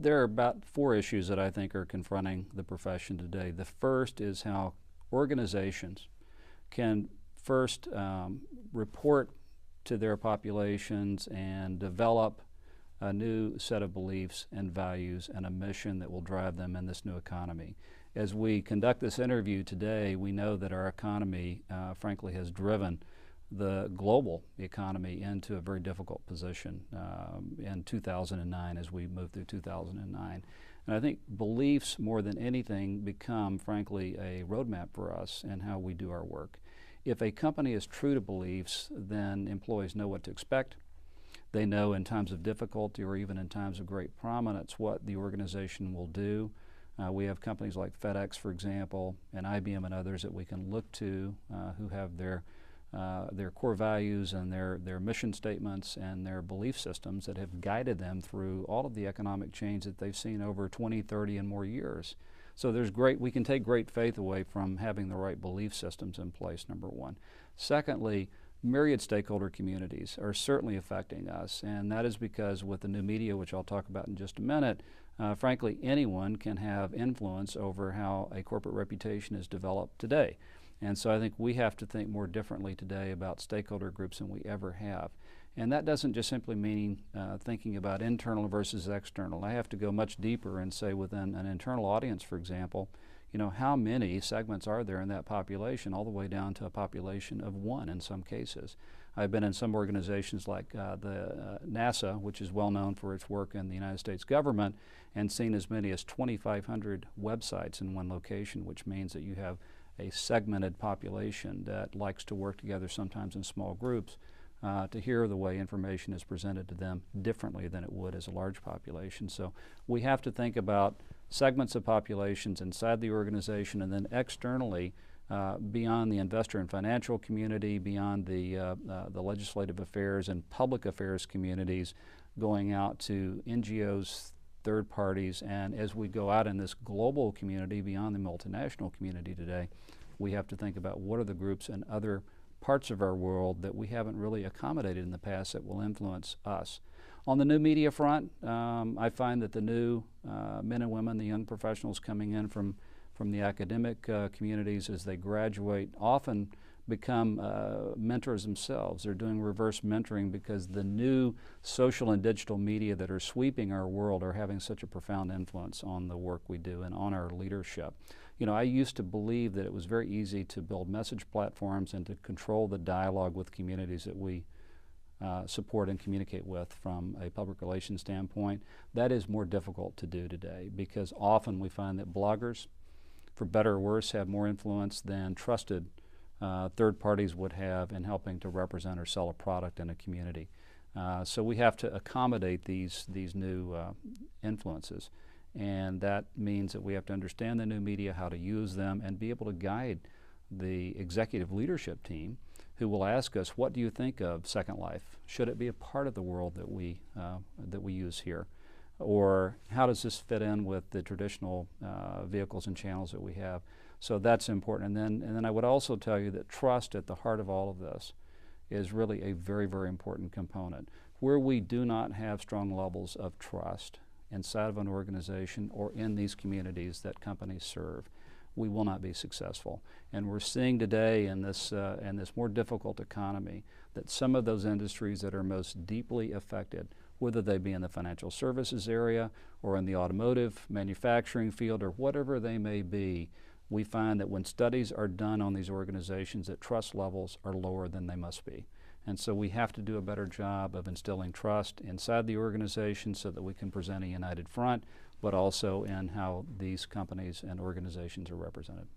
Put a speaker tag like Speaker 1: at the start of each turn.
Speaker 1: There are about four issues that I think are confronting the profession today. The first is how organizations can first report to their populations and develop a new set of beliefs and values and a mission that will drive them in this new economy. As we conduct this interview today, we know that our economy, frankly, has driven the global economy into a very difficult position in 2009 as we move through 2009. And I think beliefs, more than anything, become, frankly, a roadmap for us in how we do our work. If a company is true to beliefs, then employees know what to expect. They know in times of difficulty or even in times of great prominence what the organization will do. We have companies like FedEx, for example, and IBM and others that we can look to who have their core values and their mission statements and their belief systems that have guided them through all of the economic change that they've seen over 20, 30, and more years. So we can take great faith away from having the right belief systems in place, number one. Secondly, myriad stakeholder communities are certainly affecting us, and that is because with the new media, which I'll talk about in just a minute, frankly, anyone can have influence over how a corporate reputation is developed today. And so I think we have to think more differently today about stakeholder groups than we ever have. And that doesn't just simply mean thinking about internal versus external. I have to go much deeper and say within an internal audience, for example, how many segments are there in that population, all the way down to a population of one in some cases. I've been in some organizations like the NASA, which is well known for its work in the United States government, and seen as many as 2,500 websites in one location, which means that you have a segmented population that likes to work together, sometimes in small groups, to hear the way information is presented to them differently than it would as a large population. So we have to think about segments of populations inside the organization, and then externally beyond the investor and financial community, beyond the legislative affairs and public affairs communities, going out to NGOs, third parties, and as we go out in this global community beyond the multinational community today, we have to think about what are the groups in other parts of our world that we haven't really accommodated in the past that will influence us. On the new media front, I find that the new men and women, the young professionals coming in from the academic communities as they graduate, often become mentors themselves. They're doing reverse mentoring because the new social and digital media that are sweeping our world are having such a profound influence on the work we do and on our leadership. I used to believe that it was very easy to build message platforms and to control the dialogue with communities that we support and communicate with from a public relations standpoint. That is more difficult to do today because often we find that bloggers, for better or worse, have more influence than trusted third parties would have in helping to represent or sell a product in a community. So we have to accommodate these new influences, and that means that we have to understand the new media, how to use them, and be able to guide the executive leadership team who will ask us, what do you think of Second Life? Should it be a part of the world that we use here? Or how does this fit in with the traditional vehicles and channels that we have? So that's important. And then I would also tell you that trust at the heart of all of this is really a very, very important component. Where we do not have strong levels of trust inside of an organization or in these communities that companies serve, we will not be successful. And we're seeing today in this more difficult economy that some of those industries that are most deeply affected, whether they be in the financial services area or in the automotive manufacturing field or whatever they may be, we find that when studies are done on these organizations that trust levels are lower than they must be. And so we have to do a better job of instilling trust inside the organization so that we can present a united front, but also in how these companies and organizations are represented.